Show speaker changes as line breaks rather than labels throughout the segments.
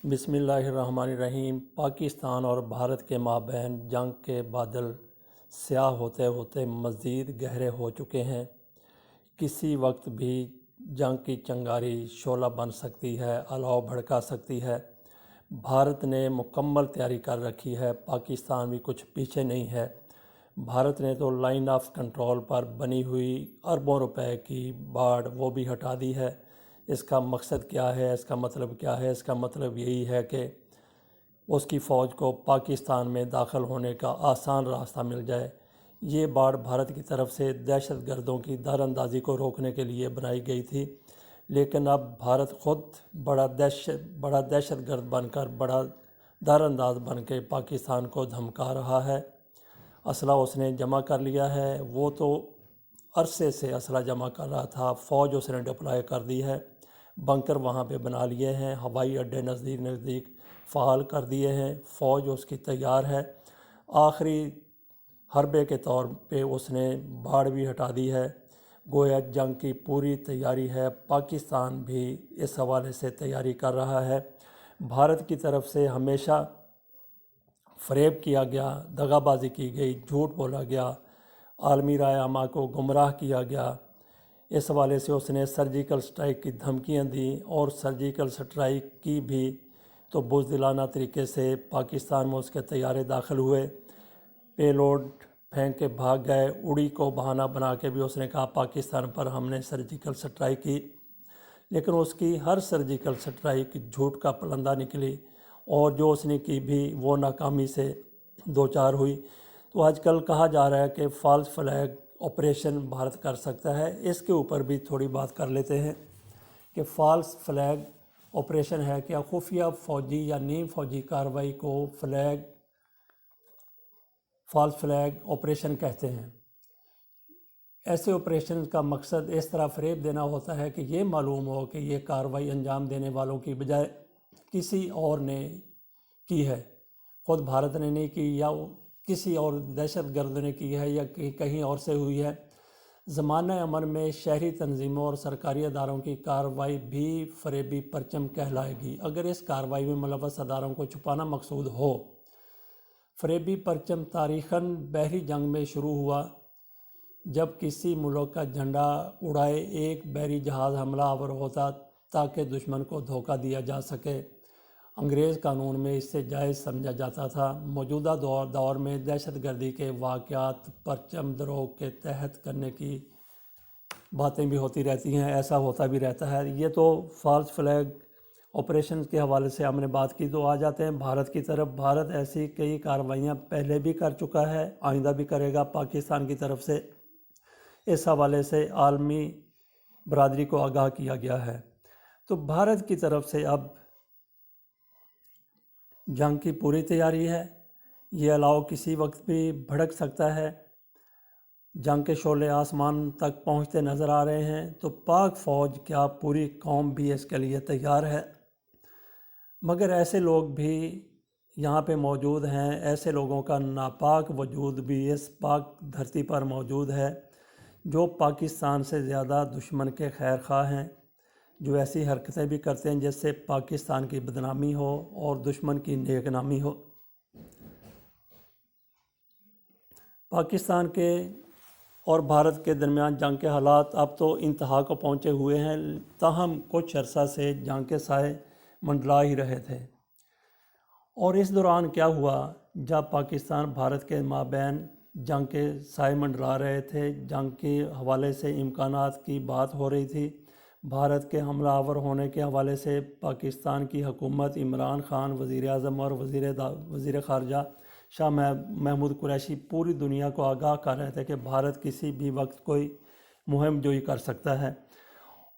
بسم اللہ الرحمن الرحیم۔ پاکستان اور بھارت کے مابین جنگ کے بادل سیاہ ہوتے ہوتے مزید گہرے ہو چکے ہیں۔ کسی وقت بھی جنگ کی چنگاری شعلہ بن سکتی ہے، الاؤ بھڑکا سکتی ہے۔ بھارت نے مکمل تیاری کر رکھی ہے، پاکستان بھی کچھ پیچھے نہیں ہے۔ بھارت نے تو لائن آف کنٹرول پر بنی ہوئی اربوں روپے کی باڑ وہ بھی ہٹا دی ہے۔ اس کا مقصد کیا ہے، اس کا مطلب کیا ہے؟ اس کا مطلب یہی ہے کہ اس کی فوج کو پاکستان میں داخل ہونے کا آسان راستہ مل جائے۔ یہ باڑ بھارت کی طرف سے دہشت گردوں کی دار اندازی کو روکنے کے لیے بنائی گئی تھی، لیکن اب بھارت خود بڑا دہشت گرد بن کر، بڑا دار انداز بن کے پاکستان کو دھمکا رہا ہے۔ اسلحہ اس نے جمع کر لیا ہے، وہ تو عرصے سے اسلحہ جمع کر رہا تھا، فوج اس نے ڈپلائے کر دی ہے، بنکر وہاں پہ بنا لیے ہیں، ہوائی اڈے نزدیک فعال کر دیے ہیں، فوج اس کی تیار ہے۔ آخری حربے کے طور پہ اس نے باڑ بھی ہٹا دی ہے، گویا جنگ کی پوری تیاری ہے۔ پاکستان بھی اس حوالے سے تیاری کر رہا ہے۔ بھارت کی طرف سے ہمیشہ فریب کیا گیا، دغا بازی کی گئی، جھوٹ بولا گیا، عالمی رائے عامہ کو گمراہ کیا گیا۔ اس حوالے سے اس نے سرجیکل سٹرائک کی دھمکیاں دیں، اور سرجیکل سٹرائک کی بھی تو بزدلانہ طریقے سے پاکستان میں اس کے طیارے داخل ہوئے، پے لوڈ پھینک کے بھاگ گئے، اڑی کو بہانہ بنا کے بھی اس نے کہا پاکستان پر ہم نے سرجیکل سٹرائک کی، لیکن اس کی ہر سرجیکل سٹرائک جھوٹ کا پلندہ نکلی، اور جو اس نے کی بھی وہ ناکامی سے دوچار ہوئی۔ تو آج کل کہا جا رہا ہے کہ فالس فلیگ آپریشن بھارت کر سکتا ہے۔ اس کے اوپر بھی تھوڑی بات کر لیتے ہیں کہ فالس فلیگ آپریشن ہے کیا؟ خفیہ فوجی یا نیم فوجی کارروائی کو فالس فلیگ آپریشن کہتے ہیں۔ ایسے آپریشن کا مقصد اس طرح فریب دینا ہوتا ہے کہ یہ معلوم ہو کہ یہ کارروائی انجام دینے والوں کی بجائے کسی اور نے کی ہے، خود بھارت نے نہیں کی، یا کسی اور دہشت گرد نے کی ہے، یا کہیں اور سے ہوئی ہے۔ زمانہ امن میں شہری تنظیموں اور سرکاری اداروں کی کارروائی بھی فریبی پرچم کہلائے گی اگر اس کارروائی میں ملوث اداروں کو چھپانا مقصود ہو۔ فریبی پرچم تاریخاً بحری جنگ میں شروع ہوا، جب کسی ملک کا جھنڈا اڑائے ایک بحری جہاز حملہ آور ہوتا تاکہ دشمن کو دھوکہ دیا جا سکے۔ انگریز قانون میں اس سے جائز سمجھا جاتا تھا۔ موجودہ دور میں دہشت گردی کے واقعات پرچم دروغ کے تحت کرنے کی باتیں بھی ہوتی رہتی ہیں، ایسا ہوتا بھی رہتا ہے۔ یہ تو فالس فلیگ آپریشن کے حوالے سے ہم نے بات کی، تو آ جاتے ہیں بھارت کی طرف۔ بھارت ایسی کئی کارروائیاں پہلے بھی کر چکا ہے، آئندہ بھی کرے گا پاکستان کی طرف سے۔ اس حوالے سے عالمی برادری کو آگاہ کیا گیا ہے۔ تو بھارت کی طرف سے اب جنگ کی پوری تیاری ہے، یہ الاؤ کسی وقت بھی بھڑک سکتا ہے، جنگ کے شعلے آسمان تک پہنچتے نظر آ رہے ہیں۔ تو پاک فوج کیا پوری قوم بھی اس کے لیے تیار ہے، مگر ایسے لوگ بھی یہاں پہ موجود ہیں، ایسے لوگوں کا ناپاک وجود بھی اس پاک دھرتی پر موجود ہے جو پاکستان سے زیادہ دشمن کے خیر خواہ ہیں، جو ایسی حرکتیں بھی کرتے ہیں جس سے پاکستان کی بدنامی ہو اور دشمن کی نیک نامی ہو۔ پاکستان کے اور بھارت کے درمیان جنگ کے حالات اب تو انتہا کو پہنچے ہوئے ہیں، تاہم کچھ عرصہ سے جنگ کے سائے منڈلا ہی رہے تھے۔ اور اس دوران کیا ہوا، جب پاکستان بھارت کے مابین جنگ کے سائے منڈلا رہے تھے، جنگ کے حوالے سے امکانات کی بات ہو رہی تھی، بھارت کے حملہ آور ہونے کے حوالے سے پاکستان کی حکومت، عمران خان وزیر اعظم اور وزیر خارجہ شاہ محمود قریشی پوری دنیا کو آگاہ کر رہے تھے کہ بھارت کسی بھی وقت کوئی مہم جوئی کر سکتا ہے۔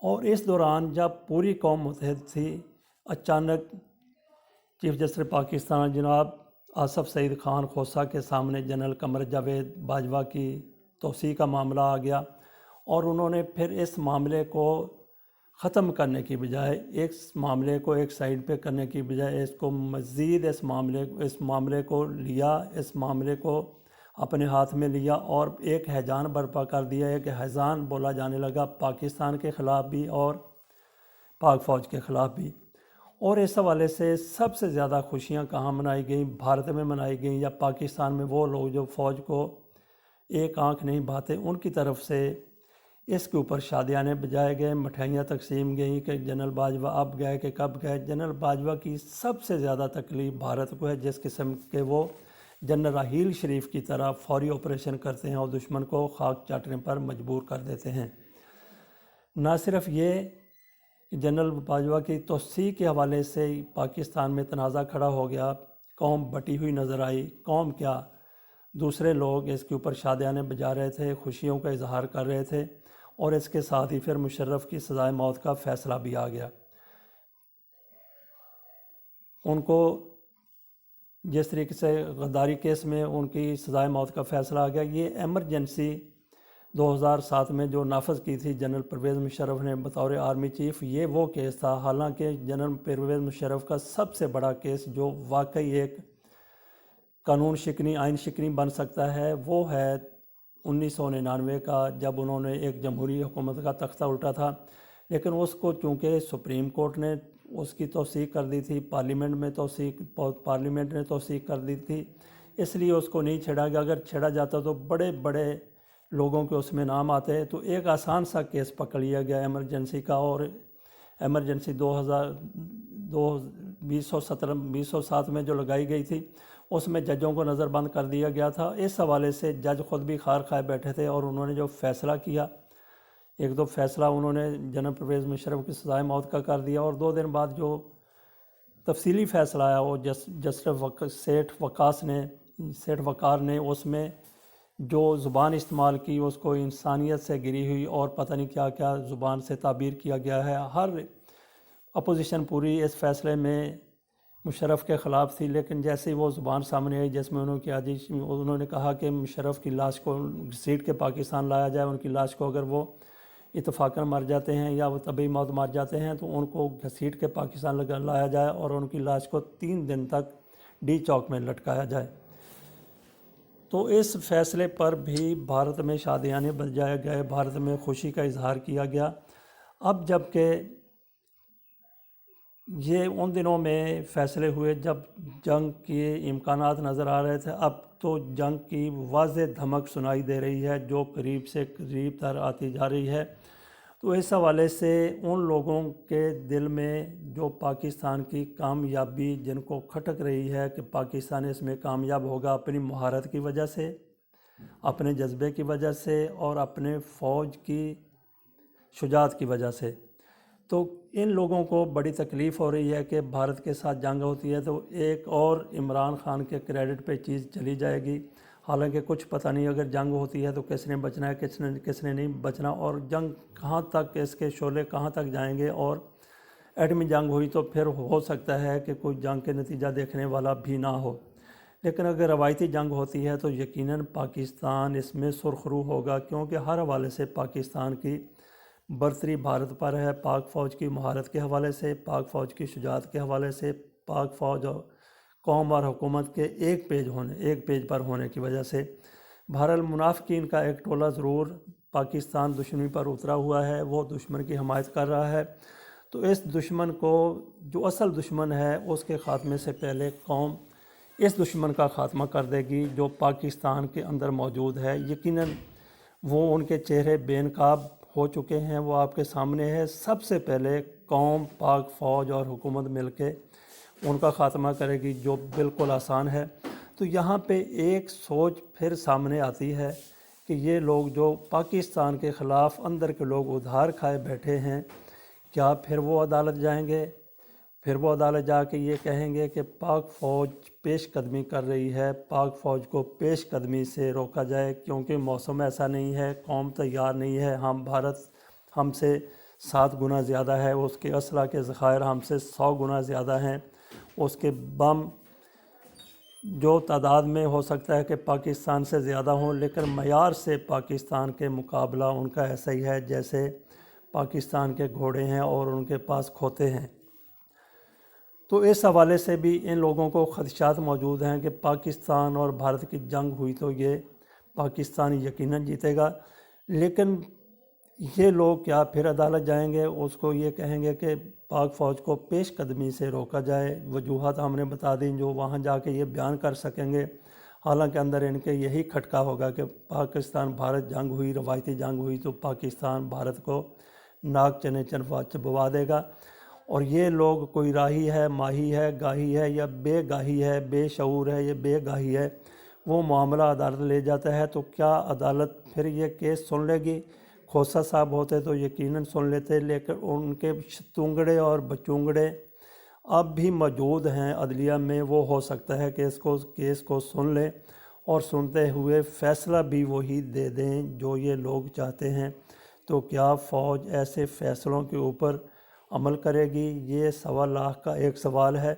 اور اس دوران جب پوری قوم متحد تھی، اچانک چیف جسٹس پاکستان جناب آصف سعید خان خوسا کے سامنے جنرل قمر جاوید باجوہ کی توسیع کا معاملہ آ گیا، اور انہوں نے پھر اس معاملے کو ختم کرنے کی بجائے، اس معاملے کو ایک سائیڈ پہ کرنے کی بجائے، اس کو مزید اس معاملے کو لیا، اس معاملے کو اپنے ہاتھ میں لیا، اور ایک ہیجان برپا کر دیا، ایک ہیجان بولا جانے لگا پاکستان کے خلاف بھی اور پاک فوج کے خلاف بھی۔ اور اس حوالے سے سب سے زیادہ خوشیاں کہاں منائی گئیں؟ بھارت میں منائی گئیں یا پاکستان میں؟ وہ لوگ جو فوج کو ایک آنکھ نہیں بھاتے ان کی طرف سے اس کے اوپر شادیانے بجائے گئے، مٹھائیاں تقسیم گئیں کہ جنرل باجوہ اب گئے کہ کب گئے۔ جنرل باجوہ کی سب سے زیادہ تکلیف بھارت کو ہے، جس قسم کے وہ جنرل راحیل شریف کی طرح فوری آپریشن کرتے ہیں اور دشمن کو خاک چاٹنے پر مجبور کر دیتے ہیں۔ نہ صرف یہ کہ جنرل باجوہ کی توسیع کے حوالے سے پاکستان میں تنازع کھڑا ہو گیا، قوم بٹی ہوئی نظر آئی۔ قوم کیا، دوسرے لوگ اس کے اوپر شادیانے بجا رہے تھے، خوشیوں کا اظہار کر رہے تھے، اور اس کے ساتھ ہی پھر مشرف کی سزائے موت کا فیصلہ بھی آ گیا۔ ان کو جس طریقے سے غداری کیس میں ان کی سزائے موت کا فیصلہ آ گیا، یہ ایمرجنسی 2007 میں جو نافذ کی تھی جنرل پرویز مشرف نے بطور آرمی چیف، یہ وہ کیس تھا۔ حالانکہ جنرل پرویز مشرف کا سب سے بڑا کیس جو واقعی ایک قانون شکنی، آئین شکنی بن سکتا ہے، وہ ہے 1999 کا، جب انہوں نے ایک جمہوری حکومت کا تختہ الٹا تھا۔ لیکن اس کو چونکہ سپریم کورٹ نے اس کی توثیق کر دی تھی، پارلیمنٹ نے توثیق کر دی تھی، اس لیے اس کو نہیں چھیڑا گیا۔ اگر چھیڑا جاتا تو بڑے بڑے لوگوں کے اس میں نام آتے، تو ایک آسان سا کیس پکڑ لیا گیا ایمرجنسی کا، اور ایمرجنسی 2007 میں جو لگائی گئی تھی اس میں ججوں کو نظر بند کر دیا گیا تھا۔ اس حوالے سے جج خود بھی خار کھائے بیٹھے تھے، اور انہوں نے جو فیصلہ کیا، ایک دو فیصلہ انہوں نے جنرل پرویز مشرف کی سزائے موت کا کر دیا، اور 2 دن بعد جو تفصیلی فیصلہ آیا وہ جسٹس سیٹھ وقار نے اس میں جو زبان استعمال کی اس کو انسانیت سے گری ہوئی اور پتہ نہیں کیا کیا زبان سے تعبیر کیا گیا ہے۔ ہر اپوزیشن پوری اس فیصلے میں مشرف کے خلاف تھی، لیکن جیسے وہ زبان سامنے آئی جس میں انہوں نے کہا کہ مشرف کی لاش کو گھسیٹ کے پاکستان لایا جائے، ان کی لاش کو اگر وہ اتفاقاً مر جاتے ہیں یا وہ طبی موت مر جاتے ہیں تو ان کو گھسیٹ کے پاکستان لایا جائے، اور ان کی لاش کو 3 دن تک ڈی چوک میں لٹکایا جائے۔ تو اس فیصلے پر بھی بھارت میں شادیانے بجائے گئے، بھارت میں خوشی کا اظہار کیا گیا۔ اب جب کہ یہ ان دنوں میں فیصلے ہوئے جب جنگ کے امکانات نظر آ رہے تھے، اب تو جنگ کی واضح دھمک سنائی دے رہی ہے جو قریب سے قریب تر آتی جا رہی ہے۔ تو اس حوالے سے ان لوگوں کے دل میں جو پاکستان کی کامیابی جن کو کھٹک رہی ہے کہ پاکستان اس میں کامیاب ہوگا اپنی مہارت کی وجہ سے، اپنے جذبے کی وجہ سے، اور اپنے فوج کی شجاعت کی وجہ سے، تو ان لوگوں کو بڑی تکلیف ہو رہی ہے کہ بھارت کے ساتھ جنگ ہوتی ہے تو ایک اور عمران خان کے کریڈٹ پہ چیز چلی جائے گی۔ حالانکہ کچھ پتہ نہیں اگر جنگ ہوتی ہے تو کس نے بچنا ہے، کس نے نہیں بچنا، اور جنگ کہاں تک، اس کے شعلے کہاں تک جائیں گے۔ اور ایٹمی جنگ ہوئی تو پھر ہو سکتا ہے کہ کوئی جنگ کے نتیجہ دیکھنے والا بھی نہ ہو، لیکن اگر روایتی جنگ ہوتی ہے تو یقیناً پاکستان اس میں سرخرو ہوگا، کیونکہ ہر حوالے سے پاکستان کی برتری بھارت پر ہے۔ پاک فوج کی مہارت کے حوالے سے، پاک فوج کی شجاعت کے حوالے سے، پاک فوج اور قوم اور حکومت کے ایک پیج پر ہونے کی وجہ سے۔ بہرحال منافقین کا ایک ٹولہ ضرور پاکستان دشمنی پر اترا ہوا ہے، وہ دشمن کی حمایت کر رہا ہے۔ تو اس دشمن کو، جو اصل دشمن ہے، اس کے خاتمے سے پہلے قوم اس دشمن کا خاتمہ کر دے گی جو پاکستان کے اندر موجود ہے۔ یقیناً وہ ان کے چہرے بے نقاب ہو چکے ہیں، وہ آپ کے سامنے ہے۔ سب سے پہلے قوم، پاک فوج اور حکومت مل کے ان کا خاتمہ کرے گی، جو بالکل آسان ہے۔ تو یہاں پہ ایک سوچ پھر سامنے آتی ہے کہ یہ لوگ جو پاکستان کے خلاف اندر کے لوگ ادھار کھائے بیٹھے ہیں، کیا پھر وہ عدالت جائیں گے؟ پھر وہ عدالت جا کے یہ کہیں گے کہ پاک فوج پیش قدمی کر رہی ہے، پاک فوج کو پیش قدمی سے روکا جائے کیونکہ موسم ایسا نہیں ہے، قوم تیار نہیں ہے، بھارت ہم سے 7 گنا زیادہ ہے، اس کے اسلحہ کے ذخائر ہم سے 100 گنا زیادہ ہیں، اس کے بم جو تعداد میں ہو سکتا ہے کہ پاکستان سے زیادہ ہوں، لیکن معیار سے پاکستان کے مقابلہ ان کا ایسا ہی ہے جیسے پاکستان کے گھوڑے ہیں اور ان کے پاس کھوتے ہیں۔ تو اس حوالے سے بھی ان لوگوں کو خدشات موجود ہیں کہ پاکستان اور بھارت کی جنگ ہوئی تو یہ پاکستان یقیناً جیتے گا، لیکن یہ لوگ کیا پھر عدالت جائیں گے؟ اس کو یہ کہیں گے کہ پاک فوج کو پیش قدمی سے روکا جائے۔ وجوہات ہم نے بتا دیں، جو وہاں جا کے یہ بیان کر سکیں گے، حالانکہ اندر ان کے یہی کھٹکا ہوگا کہ پاکستان بھارت جنگ ہوئی، روایتی جنگ ہوئی تو پاکستان بھارت کو ناک چنے چبوا دے گا، اور یہ لوگ کوئی راہی ہے، ماہی ہے، گاہی ہے یا بے گاہی ہے، بے شعور ہے یا بے گاہی ہے، وہ معاملہ عدالت لے جاتا ہے تو کیا عدالت پھر یہ کیس سن لے گی؟ کھوسہ صاحب ہوتے تو یقیناً سن لیتے، لیکن ان کے شتونگڑے اور بچونگڑے اب بھی موجود ہیں عدلیہ میں، وہ ہو سکتا ہے کہ کیس کو سن لیں اور سنتے ہوئے فیصلہ بھی وہی دے دیں جو یہ لوگ چاہتے ہیں۔ تو کیا فوج ایسے فیصلوں کے اوپر عمل کرے گی؟ یہ 1.25 کا ایک سوال ہے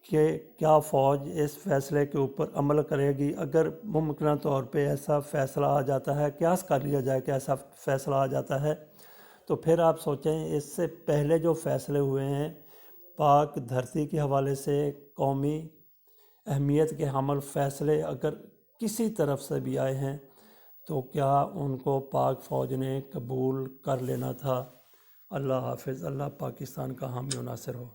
کہ کیا فوج اس فیصلے کے اوپر عمل کرے گی؟ اگر ممکنہ طور پہ ایسا فیصلہ آ جاتا ہے، قیاس کر لیا جائے کہ ایسا فیصلہ آ جاتا ہے، تو پھر آپ سوچیں اس سے پہلے جو فیصلے ہوئے ہیں پاک دھرتی کے حوالے سے، قومی اہمیت کے حامل فیصلے اگر کسی طرف سے بھی آئے ہیں تو کیا ان کو پاک فوج نے قبول کر لینا تھا؟ اللہ حافظ۔ اللہ پاکستان کا حامی و ناصر ہو۔